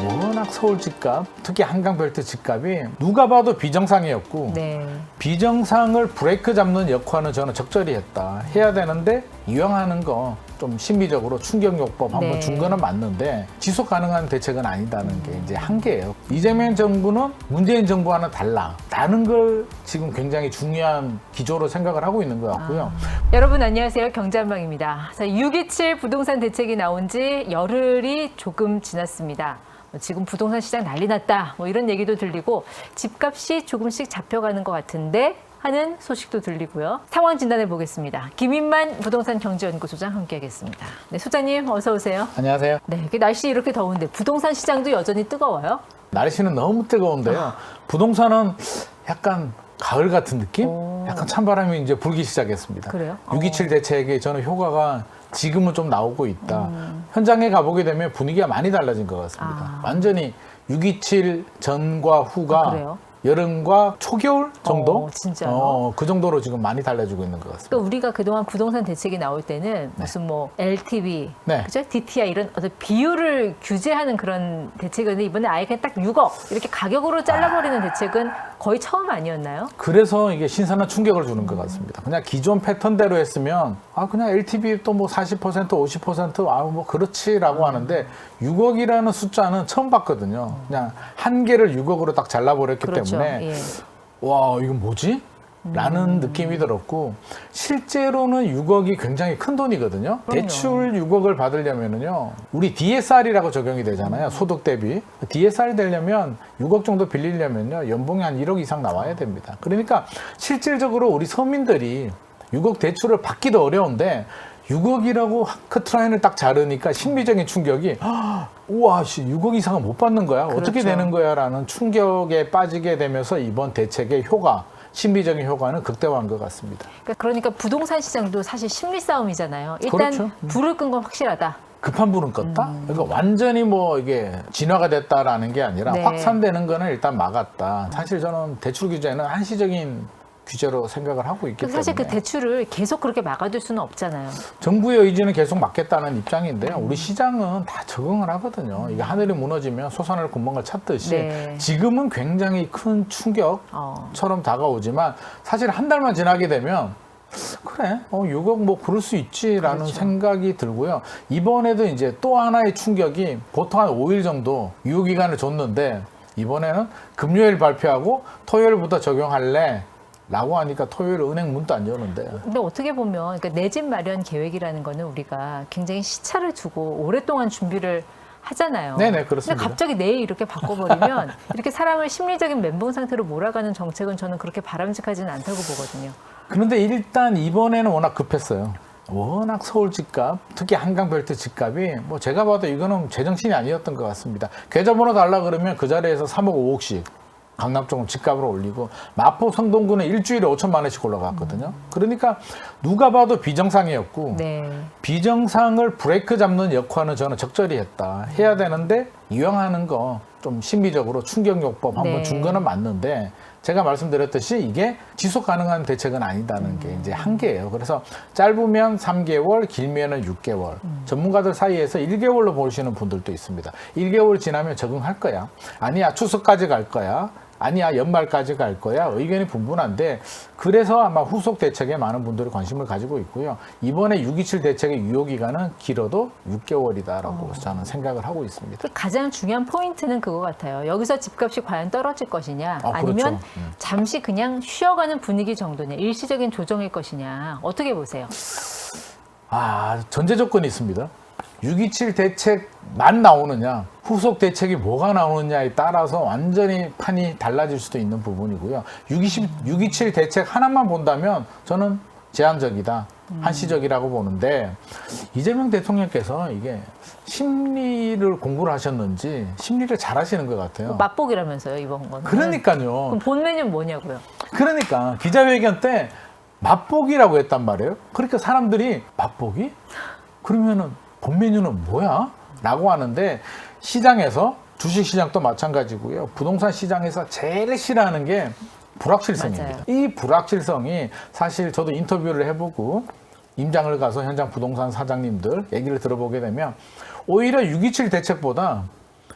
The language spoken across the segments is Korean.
워낙 서울 집값, 특히 한강벨트 집값이 누가 봐도 비정상이었고 네. 비정상을 브레이크 잡는 역할은 저는 적절히 했다. 해야 되는데 이왕하는 거 좀 심리적으로 충격요법 한번 네. 준 거는 맞는데 지속 가능한 대책은 아니다는 게 이제 한계예요. 이재명 정부는 문재인 정부와는 달라라는 걸 지금 굉장히 중요한 기조로 생각을 하고 있는 것 같고요. 여러분 안녕하세요. 경제한방입니다. 627 부동산 대책이 나온 지 열흘이 조금 지났습니다. 지금 부동산 시장 난리 났다. 이런 얘기도 들리고 집값이 조금씩 잡혀가는 것 같은데 하는 소식도 들리고요. 상황 진단해 보겠습니다. 김인만 부동산 경제연구소장 함께하겠습니다. 네, 소장님 어서 오세요. 안녕하세요. 네, 날씨 이렇게 더운데 부동산 시장도 여전히 뜨거워요? 날씨는 너무 뜨거운데요. 부동산은 약간 가을 같은 느낌? 약간 찬바람이 이제 불기 시작했습니다. 그래요? 627 대책에 저는 효과가 지금은 좀 나오고 있다. 현장에 가보게 되면 분위기가 많이 달라진 것 같습니다. 완전히 627 전과 후가 그래요? 여름과 초겨울 정도? 진짜요? 그 정도로 지금 많이 달라지고 있는 것 같습니다. 그러니까 우리가 그동안 부동산 대책이 나올 때는 무슨 LTV, 네. 그죠? DTI 이런 어떤 비율을 규제하는 그런 대책이었는데 이번에 아예 그냥 딱 6억 이렇게 가격으로 잘라버리는 대책은 거의 처음 아니었나요? 그래서 이게 신선한 충격을 주는 것 같습니다. 그냥 기존 패턴대로 했으면 그냥 LTV 또 뭐 40%, 50% 뭐 그렇지라고 하는데 6억이라는 숫자는 처음 봤거든요. 그냥 한 개를 6억으로 딱 잘라버렸기 그렇죠. 때문에 예. 와 이건 뭐지? 라는 느낌이 들었고 실제로는 6억이 굉장히 큰 돈이거든요. 그럼요. 대출 6억을 받으려면은요. 우리 DSR이라고 적용이 되잖아요. 소득 대비. DSR 되려면 6억 정도 빌리려면요. 연봉이 한 1억 이상 나와야 됩니다. 그러니까 실질적으로 우리 서민들이 6억 대출을 받기도 어려운데 6억이라고 커트라인을 딱 자르니까 심리적인 충격이 우와 6억 이상은 못 받는 거야? 어떻게 그렇죠. 되는 거야? 라는 충격에 빠지게 되면서 이번 대책의 효과 심리적인 효과는 극대화한 것 같습니다. 그러니까 부동산 시장도 사실 심리 싸움이잖아요. 일단 그렇죠. 불을 끈 건 확실하다. 급한 불은 껐다? 그러니까 완전히 뭐 이게 진화가 됐다라는 게 아니라 네. 확산되는 거는 일단 막았다. 사실 저는 대출 규제는 한시적인 규제로 생각을 하고 있기 때문에 사실 그 대출을 계속 그렇게 막아둘 수는 없잖아요. 정부의 의지는 계속 막겠다는 입장인데요. 우리 시장은 다 적응을 하거든요. 이게 하늘이 무너지면 솟아날 구멍을 찾듯이 네. 지금은 굉장히 큰 충격처럼 다가오지만 사실 한 달만 지나게 되면 그래, 6억 뭐 그럴 수 있지라는 그렇죠. 생각이 들고요. 이번에도 이제 또 하나의 충격이 보통 한 5일 정도 유효기간을 줬는데 이번에는 금요일 발표하고 토요일부터 적용할래 라고 하니까 토요일 은행 문도 안 여는데. 근데 어떻게 보면 그러니까 내 집 마련 계획이라는 거는 우리가 굉장히 시차를 두고 오랫동안 준비를 하잖아요. 네네, 그렇습니다. 근데 갑자기 내일 이렇게 바꿔버리면 이렇게 사람을 심리적인 멘붕 상태로 몰아가는 정책은 저는 그렇게 바람직하지는 않다고 보거든요. 그런데 일단 이번에는 워낙 급했어요. 워낙 서울 집값, 특히 한강벨트 집값이 뭐 제가 봐도 이거는 제정신이 아니었던 것 같습니다. 계좌번호 달라 그러면 그 자리에서 3억 5억씩 강남 쪽은 집값을 올리고 마포 성동구는 일주일에 5천만 원씩 올라갔거든요. 그러니까 누가 봐도 비정상이었고 네. 비정상을 브레이크 잡는 역할은 저는 적절히 했다. 해야 되는데 이왕하는 거 좀 심리적으로 충격요법 한번 네. 준 거는 맞는데 제가 말씀드렸듯이 이게 지속 가능한 대책은 아니다는 게 이제 한계예요. 그래서 짧으면 3개월, 길면은 6개월. 전문가들 사이에서 1개월로 보시는 분들도 있습니다. 1개월 지나면 적응할 거야. 아니야, 추석까지 갈 거야. 아니야, 연말까지 갈 거야. 의견이 분분한데 그래서 아마 후속 대책에 많은 분들이 관심을 가지고 있고요. 이번에 627 대책의 유효기간은 길어도 6개월이다라고 저는 생각을 하고 있습니다. 가장 중요한 포인트는 그거 같아요. 여기서 집값이 과연 떨어질 것이냐 아니면 그렇죠. 잠시 그냥 쉬어가는 분위기 정도냐 일시적인 조정일 것이냐 어떻게 보세요? 전제 조건이 있습니다. 627 대책만 나오느냐, 후속 대책이 뭐가 나오느냐에 따라서 완전히 판이 달라질 수도 있는 부분이고요. 627 대책 하나만 본다면 저는 제한적이다, 한시적이라고 보는데 이재명 대통령께서 이게 심리를 공부를 하셨는지 심리를 잘 하시는 것 같아요. 맛보기라면서요 이번 거는. 그러니까요. 그럼 본 메뉴는 뭐냐고요? 그러니까 기자회견 때 맛보기라고 했단 말이에요. 그러니까 사람들이 맛보기? 그러면은 본 메뉴는 뭐야? 라고 하는데 시장에서 주식시장도 마찬가지고요. 부동산 시장에서 제일 싫어하는 게 불확실성입니다. 맞아요. 이 불확실성이 사실 저도 인터뷰를 해보고 임장을 가서 현장 부동산 사장님들 얘기를 들어보게 되면 오히려 627 대책보다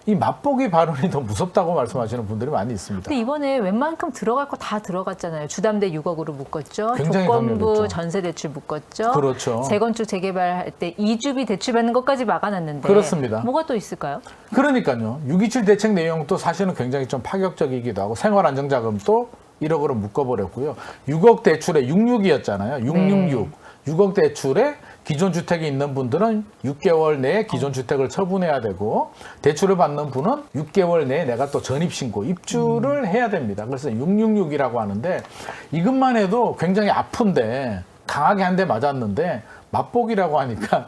이 맛보기 발언이 더 무섭다고 말씀하시는 분들이 많이 있습니다. 근데 이번에 웬만큼 들어갈 거 다 들어갔잖아요. 주담대 6억으로 묶었죠. 굉장히 조건부 강력했죠. 전세대출 묶었죠. 그렇죠. 재건축 재개발할 때 이주비 대출 받는 것까지 막아놨는데 그렇습니다. 뭐가 또 있을까요? 그러니까요. 6.27 대책 내용도 사실은 굉장히 좀 파격적이기도 하고 생활안정자금도 1억으로 묶어버렸고요. 6억 대출에 66이었잖아요. 666. 6억 대출에 기존 주택이 있는 분들은 6개월 내에 기존 주택을 처분해야 되고 대출을 받는 분은 6개월 내에 내가 또 전입신고, 입주를 해야 됩니다. 그래서 666이라고 하는데 이것만 해도 굉장히 아픈데 강하게 한 대 맞았는데 맛보기라고 하니까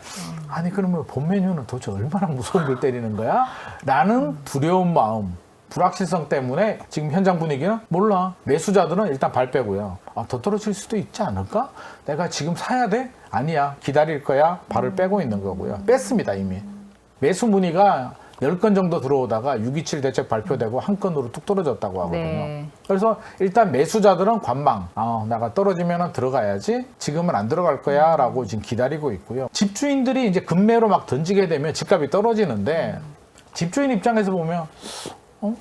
아니 그러면 본 메뉴는 도대체 얼마나 무서운 걸 때리는 거야? 라는 두려운 마음. 불확실성 때문에 지금 현장 분위기는 몰라. 매수자들은 일단 발 빼고요. 아, 더 떨어질 수도 있지 않을까? 내가 지금 사야 돼? 아니야. 기다릴 거야. 발을 빼고 있는 거고요. 뺐습니다, 이미. 매수 문의가 10건 정도 들어오다가 6.27 대책 발표되고 한 건으로 뚝 떨어졌다고 하거든요. 네. 그래서 일단 매수자들은 관망. 내가 떨어지면 들어가야지. 지금은 안 들어갈 거야. 라고 지금 기다리고 있고요. 집주인들이 이제 급매로 막 던지게 되면 집값이 떨어지는데 집주인 입장에서 보면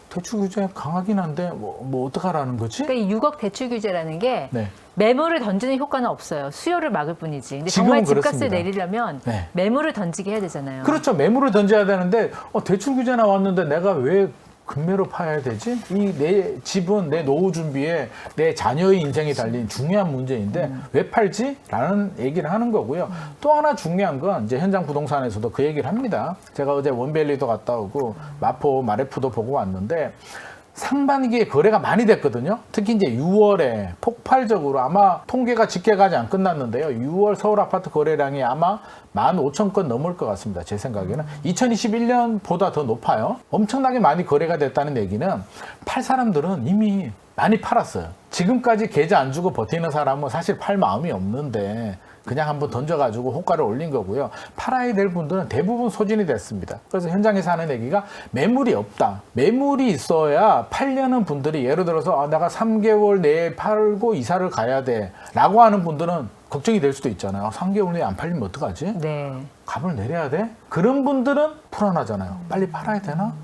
대출 규제 강하긴 한데 뭐 어떡하라는 거지? 그러니까 이 6억 대출 규제라는 게 네. 매물을 던지는 효과는 없어요. 수요를 막을 뿐이지. 근데 지금은 정말 집값을 그렇습니다. 내리려면 네. 매물을 던지게 해야 되잖아요. 그렇죠. 매물을 던져야 되는데 대출 규제 나왔는데 내가 왜 급매로 파야 되지? 이 내 집은 내 노후 준비에 내 자녀의 인생이 달린 중요한 문제인데 왜 팔지? 라는 얘기를 하는 거고요. 또 하나 중요한 건 이제 현장 부동산에서도 그 얘기를 합니다. 제가 어제 원밸리도 갔다 오고 마포, 마레프도 보고 왔는데 상반기에 거래가 많이 됐거든요. 특히 이제 6월에 폭발적으로 아마 통계가 집계까지 안 끝났는데요. 6월 서울 아파트 거래량이 아마 15,000건 넘을 것 같습니다. 제 생각에는. 2021년보다 더 높아요. 엄청나게 많이 거래가 됐다는 얘기는 팔 사람들은 이미 많이 팔았어요. 지금까지 계좌 안 주고 버티는 사람은 사실 팔 마음이 없는데 그냥 한번 던져가지고 호가를 올린 거고요. 팔아야 될 분들은 대부분 소진이 됐습니다. 그래서 현장에서 하는 얘기가 매물이 없다. 매물이 있어야 팔려는 분들이 예를 들어서 내가 3개월 내에 팔고 이사를 가야 돼 라고 하는 분들은 걱정이 될 수도 있잖아요. 3개월 내에 안 팔리면 어떡하지? 네. 값을 내려야 돼? 그런 분들은 불안하잖아요. 빨리 팔아야 되나?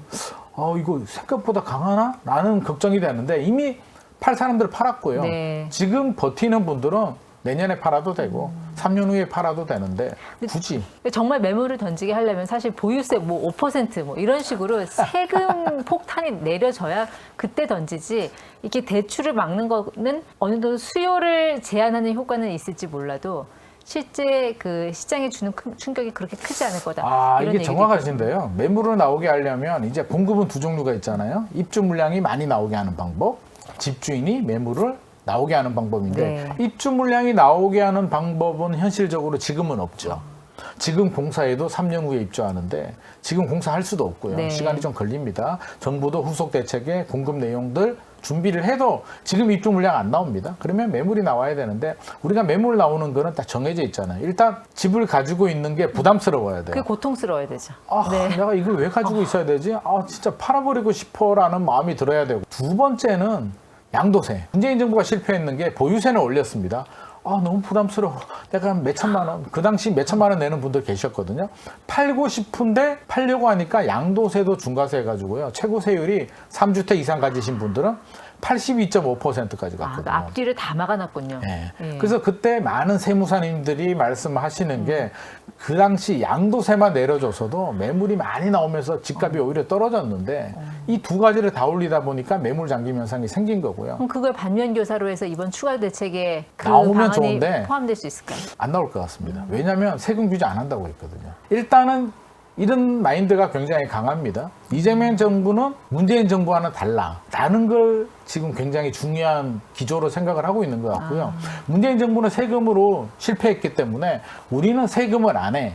이거 생각보다 강하나? 라는 걱정이 되는데 이미 팔 사람들 팔았고요. 네. 지금 버티는 분들은 내년에 팔아도 되고 3년 후에 팔아도 되는데 굳이 정말 매물을 던지게 하려면 사실 보유세 5% 이런 식으로 세금 폭탄이 내려져야 그때 던지지 이렇게 대출을 막는 거는 어느 정도 수요를 제한하는 효과는 있을지 몰라도 실제 그 시장에 주는 충격이 그렇게 크지 않을 거다. 이런 이게 얘기도 정확하신데요. 매물을 나오게 하려면 이제 공급은 두 종류가 있잖아요. 입주 물량이 많이 나오게 하는 방법, 집주인이 매물을 나오게 하는 방법인데 네. 입주 물량이 나오게 하는 방법은 현실적으로 지금은 없죠. 지금 공사해도 3년 후에 입주하는데 지금 공사할 수도 없고요. 네. 시간이 좀 걸립니다. 정부도 후속 대책에 공급 내용들 준비를 해도 지금 입주 물량 안 나옵니다. 그러면 매물이 나와야 되는데 우리가 매물 나오는 거는 딱 정해져 있잖아요. 일단 집을 가지고 있는 게 부담스러워야 돼요. 그게 고통스러워야 되죠. 내가 이걸 왜 가지고 있어야 되지? 진짜 팔아버리고 싶어라는 마음이 들어야 되고 두 번째는 양도세. 문재인 정부가 실패했는 게 보유세는 올렸습니다. 너무 부담스러워. 내가 몇 천만 원, 그 당시 몇 천만 원 내는 분들 계셨거든요. 팔고 싶은데 팔려고 하니까 양도세도 중과세 해가지고요. 최고 세율이 3주택 이상 가지신 분들은 82.5%까지 갔거든요. 앞뒤를 다 막아놨군요. 네. 예. 그래서 그때 많은 세무사님들이 말씀하시는 게 그 당시 양도세만 내려줘서도 매물이 많이 나오면서 집값이 오히려 떨어졌는데 이 두 가지를 다 올리다 보니까 매물 잠김 현상이 생긴 거고요. 그럼 그걸 반면교사로 해서 이번 추가 대책에 그 나오면 방안이 좋은데 포함될 수 있을까요? 안 나올 것 같습니다. 왜냐하면 세금 규제 안 한다고 했거든요. 일단은 이런 마인드가 굉장히 강합니다. 이재명 정부는 문재인 정부와는 달라라는 걸 지금 굉장히 중요한 기조로 생각을 하고 있는 것 같고요. 문재인 정부는 세금으로 실패했기 때문에 우리는 세금을 안 해.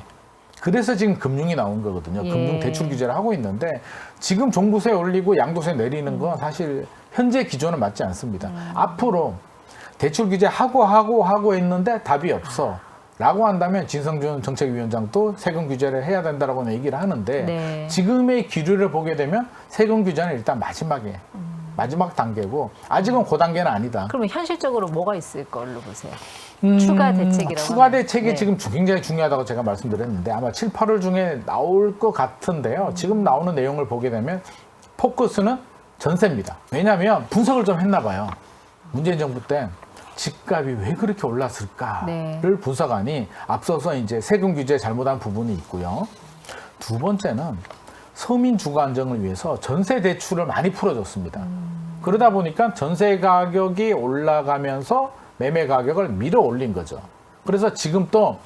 그래서 지금 금융이 나온 거거든요. 예. 금융 대출 규제를 하고 있는데 지금 종부세 올리고 양도세 내리는 건 사실 현재 기조는 맞지 않습니다. 앞으로 대출 규제 하고 했는데 답이 없어. 라고 한다면 진성준 정책위원장도 세금 규제를 해야 된다라고 얘기를 하는데 네. 지금의 기류를 보게 되면 세금 규제는 일단 마지막에 마지막 단계고 아직은 그 단계는 아니다. 그러면 현실적으로 뭐가 있을 걸로 보세요? 추가 대책이라고 추가 하면. 대책이 네. 지금 굉장히 중요하다고 제가 말씀드렸는데 아마 7, 8월 중에 나올 것 같은데요. 지금 나오는 내용을 보게 되면 포커스는 전세입니다. 왜냐하면 분석을 좀 했나 봐요. 문재인 정부 때 집값이 왜 그렇게 올랐을까를 네. 분석하니 앞서서 이제 세금 규제 잘못한 부분이 있고요. 두 번째는 서민 주거 안정을 위해서 전세 대출을 많이 풀어줬습니다. 그러다 보니까 전세 가격이 올라가면서 매매 가격을 밀어 올린 거죠. 그래서 지금 또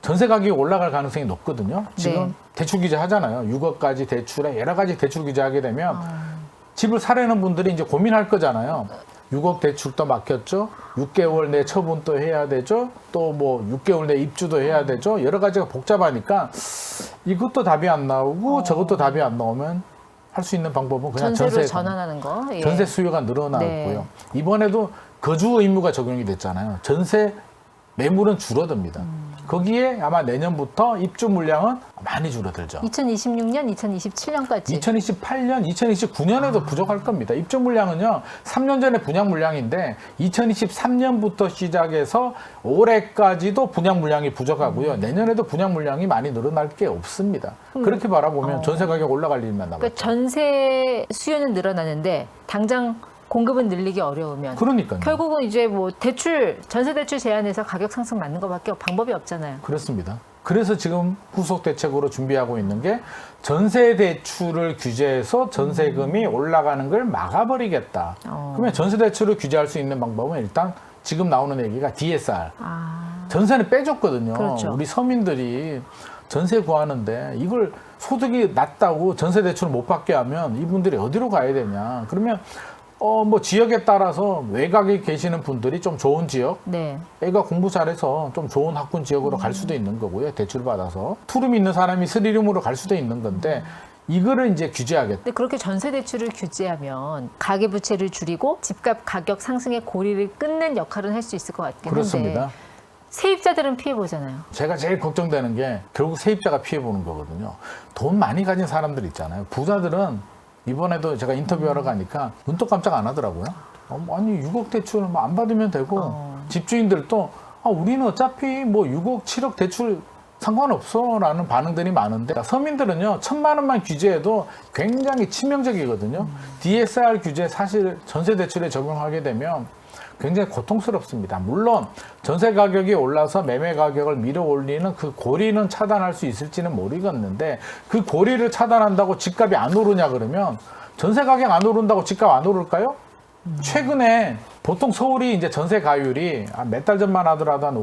전세 가격이 올라갈 가능성이 높거든요. 지금 네. 대출 규제 하잖아요. 6억까지 대출에 여러 가지 대출 규제하게 되면 집을 사려는 분들이 이제 고민할 거잖아요. 6억 대출도 막혔죠. 6개월 내 처분도 해야 되죠. 또 뭐 6개월 내 입주도 해야 되죠. 여러 가지가 복잡하니까 이것도 답이 안 나오고 저것도 답이 안 나오면 할 수 있는 방법은 그냥 전세로 전세 전환하는 거. 예. 전세 수요가 늘어나고요. 네. 이번에도 거주 의무가 적용이 됐잖아요. 전세 매물은 줄어듭니다. 거기에 아마 내년부터 입주 물량은 많이 줄어들죠. 2026년, 2027년까지. 2028년, 2029년에도 부족할 겁니다. 입주 물량은요, 3년 전에 분양 물량인데 2023년부터 시작해서 올해까지도 분양 물량이 부족하고요. 내년에도 분양 물량이 많이 늘어날 게 없습니다. 그렇게 바라보면 전세 가격 올라갈 일만 남았죠. 그러니까 전세 수요는 늘어나는데 당장 공급은 늘리기 어려우면 그러니까요. 결국은 이제 뭐 대출, 전세 대출 제한해서 가격 상승 맞는 것밖에 방법이 없잖아요. 그렇습니다. 그래서 지금 후속 대책으로 준비하고 있는 게 전세 대출을 규제해서 전세금이 올라가는 걸 막아버리겠다. 그러면 전세 대출을 규제할 수 있는 방법은 일단 지금 나오는 얘기가 DSR. 전세는 빼줬거든요. 그렇죠. 우리 서민들이 전세 구하는데 이걸 소득이 낮다고 전세 대출을 못 받게 하면 이분들이 어디로 가야 되냐. 그러면 뭐 지역에 따라서 외곽에 계시는 분들이 좀 좋은 지역, 네. 애가 공부 잘해서 좀 좋은 학군 지역으로 갈 수도 있는 거고요. 대출 받아서 투룸 있는 사람이 스리룸으로 갈 수도 있는 건데 이거를 이제 규제하겠다. 근데 그렇게 전세 대출을 규제하면 가계 부채를 줄이고 집값 가격 상승의 고리를 끊는 역할은 할 수 있을 것 같긴 그렇습니다. 한데 세입자들은 피해 보잖아요. 제가 제일 걱정되는 게 결국 세입자가 피해 보는 거거든요. 돈 많이 가진 사람들 있잖아요. 부자들은 이번에도 제가 인터뷰하러 가니까 눈도 깜짝 안 하더라고요. 아니 6억 대출 안 받으면 되고 집주인들도 우리는 어차피 뭐 6억 7억 대출 상관없어 라는 반응들이 많은데 서민들은요 1,000만 원만 규제해도 굉장히 치명적이거든요. DSR 규제 사실 전세 대출에 적용하게 되면 굉장히 고통스럽습니다. 물론 전세 가격이 올라서 매매 가격을 밀어 올리는 그 고리는 차단할 수 있을지는 모르겠는데 그 고리를 차단한다고 집값이 안 오르냐 그러면 전세 가격 안 오른다고 집값 안 오를까요? 최근에 보통 서울이 이제 전세 가율이 몇 달 전만 하더라도 한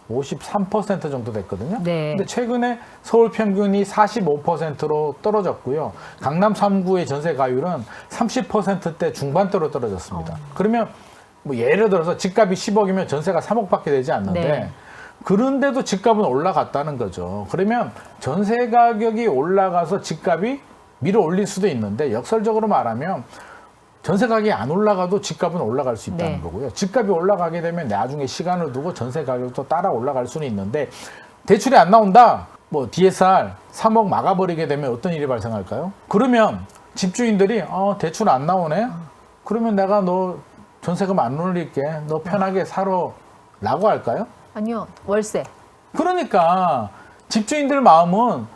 53% 정도 됐거든요. 네. 근데 최근에 서울 평균이 45%로 떨어졌고요. 강남 3구의 전세 가율은 30%대 중반대로 떨어졌습니다. 그러면 뭐 예를 들어서 집값이 10억이면 전세가 3억밖에 되지 않는데 네. 그런데도 집값은 올라갔다는 거죠. 그러면 전세 가격이 올라가서 집값이 밀어 올릴 수도 있는데 역설적으로 말하면 전세 가격이 안 올라가도 집값은 올라갈 수 있다는 네. 거고요. 집값이 올라가게 되면 나중에 시간을 두고 전세 가격도 따라 올라갈 수는 있는데 대출이 안 나온다. 뭐 DSR 3억 막아버리게 되면 어떤 일이 발생할까요? 그러면 집주인들이 대출 안 나오네. 그러면 내가 너 전세금 안 올릴게. 너 편하게 살아라고 할까요? 아니요. 월세. 그러니까 집주인들 마음은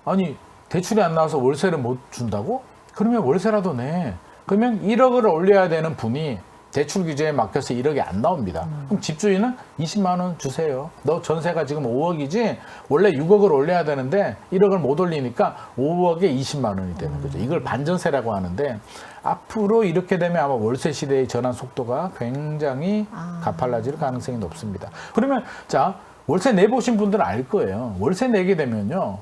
아니 대출이 안 나와서 월세를 못 준다고? 그러면 월세라도 내. 그러면 1억을 올려야 되는 분이 대출 규제에 막혀서 1억이 안 나옵니다. 그럼 집주인은 20만 원 주세요. 너 전세가 지금 5억이지 원래 6억을 올려야 되는데 1억을 못 올리니까 5억에 20만 원이 되는 거죠. 이걸 반전세라고 하는데 앞으로 이렇게 되면 아마 월세 시대의 전환 속도가 굉장히 가팔라질 가능성이 높습니다. 그러면 자 월세 내보신 분들은 알 거예요. 월세 내게 되면요.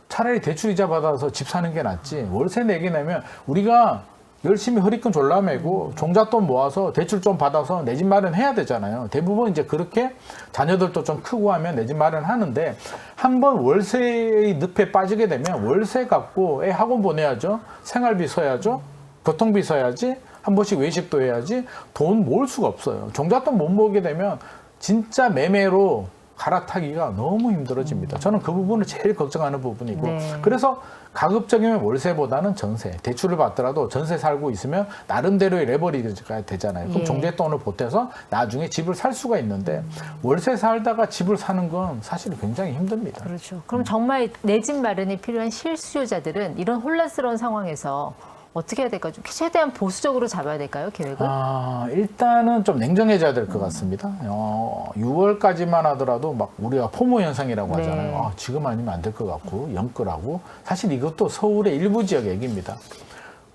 차라리 대출이자 받아서 집 사는 게 낫지. 월세 내게 되면 우리가 열심히 허리끈 졸라매고 종잣돈 모아서 대출 좀 받아서 내 집 마련해야 되잖아요. 대부분 이제 그렇게 자녀들도 좀 크고 하면 내 집 마련하는데 한번 월세의 늪에 빠지게 되면 월세 갖고 애 학원 보내야죠. 생활비 써야죠. 교통비 써야지. 한 번씩 외식도 해야지. 돈 모을 수가 없어요. 종잣돈 못 모으게 되면 진짜 매매로 갈아타기가 너무 힘들어집니다. 저는 그 부분을 제일 걱정하는 부분이고 네. 그래서 가급적이면 월세보다는 전세, 대출을 받더라도 전세 살고 있으면 나름대로의 레버리지가 되잖아요. 그럼 예. 종잣돈을 보태서 나중에 집을 살 수가 있는데 월세 살다가 집을 사는 건 사실 굉장히 힘듭니다. 그렇죠. 그럼 정말 내 집 마련이 필요한 실수요자들은 이런 혼란스러운 상황에서 어떻게 해야 될까요? 좀 최대한 보수적으로 잡아야 될까요? 계획을? 일단은 좀 냉정해져야 될 것 같습니다. 6월까지만 하더라도 막 우리가 포모 현상이라고 네. 하잖아요. 지금 아니면 안 될 것 같고 영끌하고 사실 이것도 서울의 일부 지역 얘기입니다.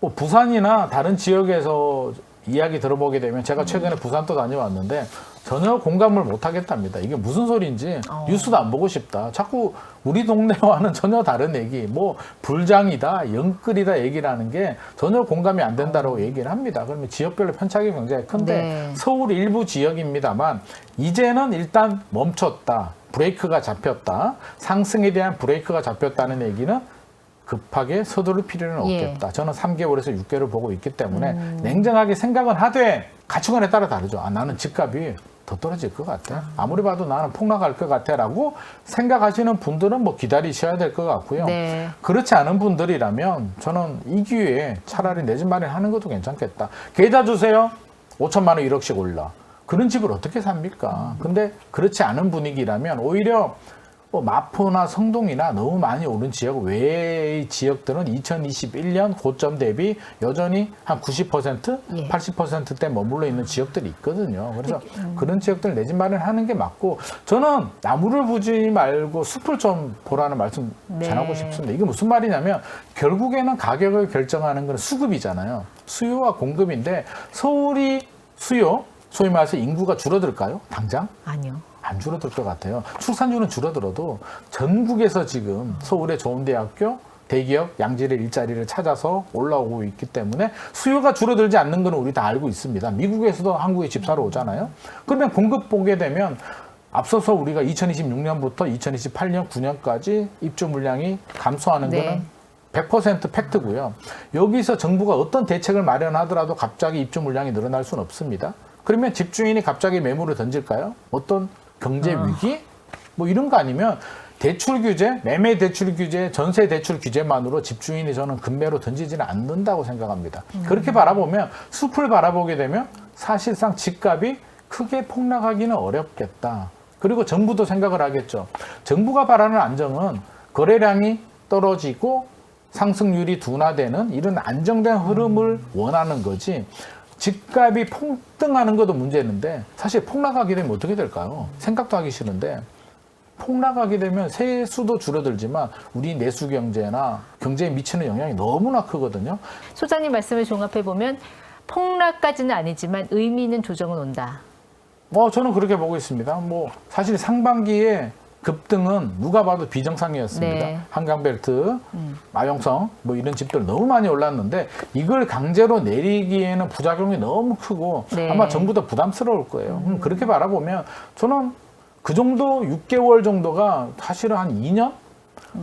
뭐 부산이나 다른 지역에서 이야기 들어보게 되면 제가 최근에 부산도 다녀왔는데 전혀 공감을 못 하겠답니다. 이게 무슨 소리인지 뉴스도 안 보고 싶다. 자꾸 우리 동네와는 전혀 다른 얘기, 뭐 불장이다, 영끌이다 얘기를 하는 게 전혀 공감이 안 된다라고 얘기를 합니다. 그러면 지역별로 편차가 굉장히 큰데 네. 서울 일부 지역입니다만 이제는 일단 멈췄다. 브레이크가 잡혔다. 상승에 대한 브레이크가 잡혔다는 얘기는 급하게 서두를 필요는 예. 없겠다. 저는 3개월에서 6개월을 보고 있기 때문에 냉정하게 생각은 하되 가치관에 따라 다르죠. 나는 집값이 더 떨어질 것 같아. 아무리 봐도 나는 폭락할 것 같아라고 생각하시는 분들은 뭐 기다리셔야 될 것 같고요. 네. 그렇지 않은 분들이라면 저는 이 기회에 차라리 내 집 마련하는 것도 괜찮겠다. 계좌 주세요. 5천만 원 1억씩 올라. 그런 집을 어떻게 삽니까? 근데 그렇지 않은 분위기라면 오히려 뭐 마포나 성동이나 너무 많이 오른 지역 외의 지역들은 2021년 고점 대비 여전히 한 90%, 예. 80%대 머물러 있는 지역들이 있거든요. 그래서 그런 지역들 내 집 마련하는 게 맞고 저는 나무를 보지 말고 숲을 좀 보라는 말씀 전하고 네. 싶습니다. 이게 무슨 말이냐면 결국에는 가격을 결정하는 건 수급이잖아요. 수요와 공급인데 서울이 수요, 소위 말해서 인구가 줄어들까요? 당장? 아니요. 안 줄어들 것 같아요. 출산율은 줄어들어도 전국에서 지금 서울의 좋은 대학교, 대기업, 양질의 일자리를 찾아서 올라오고 있기 때문에 수요가 줄어들지 않는 건 우리 다 알고 있습니다. 미국에서도 한국에 집 사러 오잖아요. 그러면 공급 보게 되면 앞서서 우리가 2026년부터 2028년, 9년까지 입주 물량이 감소하는 네. 거는 100% 팩트고요. 여기서 정부가 어떤 대책을 마련하더라도 갑자기 입주 물량이 늘어날 수는 없습니다. 그러면 집주인이 갑자기 매물을 던질까요? 어떤 경제 위기? 뭐 이런 거 아니면 대출 규제, 매매 대출 규제, 전세 대출 규제만으로 집주인이 저는 급매로 던지지는 않는다고 생각합니다. 그렇게 바라보면 숲을 바라보게 되면 사실상 집값이 크게 폭락하기는 어렵겠다. 그리고 정부도 생각을 하겠죠. 정부가 바라는 안정은 거래량이 떨어지고 상승률이 둔화되는 이런 안정된 흐름을 원하는 거지. 집값이 폭등하는 것도 문제인데 사실 폭락하게 되면 어떻게 될까요? 생각도 하기 싫은데 폭락하게 되면 세수도 줄어들지만 우리 내수 경제나 경제에 미치는 영향이 너무나 크거든요. 소장님 말씀을 종합해 보면 폭락까지는 아니지만 의미 있는 조정은 온다. 저는 그렇게 보고 있습니다. 뭐 사실 상반기에 급등은 누가 봐도 비정상이었습니다. 네. 한강벨트, 마용성 뭐 이런 집들 너무 많이 올랐는데 이걸 강제로 내리기에는 부작용이 너무 크고 네. 아마 정부도 부담스러울 거예요. 그렇게 바라보면 저는 그 정도 6개월 정도가 사실은 한 2년?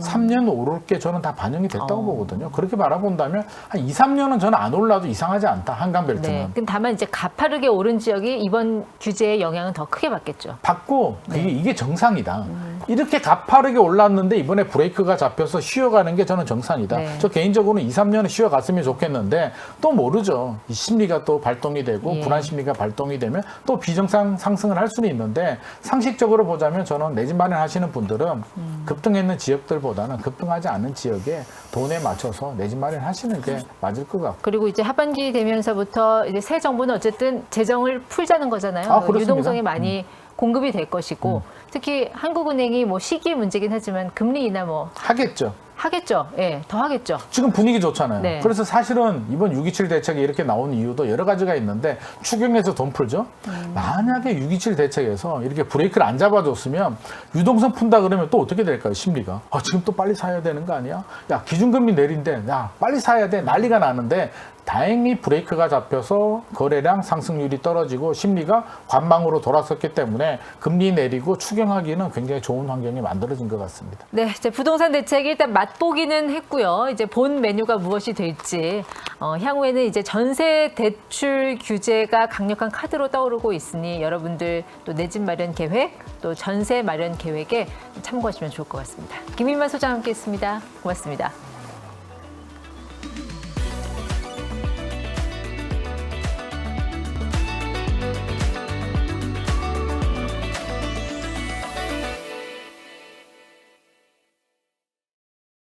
3년 오를 게 저는 다 반영이 됐다고 보거든요. 그렇게 바라본다면 한 2, 3년은 저는 안 올라도 이상하지 않다. 한강벨트는. 네. 다만 이제 가파르게 오른 지역이 이번 규제의 영향은 더 크게 받겠죠. 받고 이게 정상이다. 이렇게 가파르게 올랐는데 이번에 브레이크가 잡혀서 쉬어가는 게 저는 정상이다. 네. 저 개인적으로는 2, 3년은 쉬어갔으면 좋겠는데 또 모르죠. 이 심리가 또 발동이 되고 예. 불안 심리가 발동이 되면 또 비정상 상승을 할 수는 있는데 상식적으로 보자면 저는 내 집 마련하시는 분들은 급등했는 지역들보다는 급등하지 않은 지역에 돈에 맞춰서 내 집 마련하시는 게 맞을 것 같고. 그리고 이제 하반기 되면서부터 이제 새 정부는 어쨌든 재정을 풀자는 거잖아요. 그렇습니다. 유동성이 많이 공급이 될 것이고 특히 한국은행이 뭐 시기 문제긴 하지만 금리 인하 뭐 하겠죠. 하겠죠. 예, 더 하겠죠. 지금 분위기 좋잖아요. 네. 그래서 사실은 이번 6.27 대책이 이렇게 나온 이유도 여러 가지가 있는데 추경에서 돈 풀죠. 만약에 6.27 대책에서 이렇게 브레이크를 안 잡아줬으면 유동성 푼다 그러면 또 어떻게 될까요? 심리가. 지금 또 빨리 사야 되는 거 아니야? 야, 기준금리 내린대. 야, 빨리 사야 돼. 난리가 나는데 다행히 브레이크가 잡혀서 거래량 상승률이 떨어지고 심리가 관망으로 돌아섰기 때문에 금리 내리고 추경하기는 굉장히 좋은 환경이 만들어진 것 같습니다. 네, 이제 부동산 대책이 일단 맛보기는 했고요. 이제 본 메뉴가 무엇이 될지 향후에는 이제 전세 대출 규제가 강력한 카드로 떠오르고 있으니 여러분들 또 내 집 마련 계획, 또 전세 마련 계획에 참고하시면 좋을 것 같습니다. 김인만 소장 함께했습니다. 고맙습니다.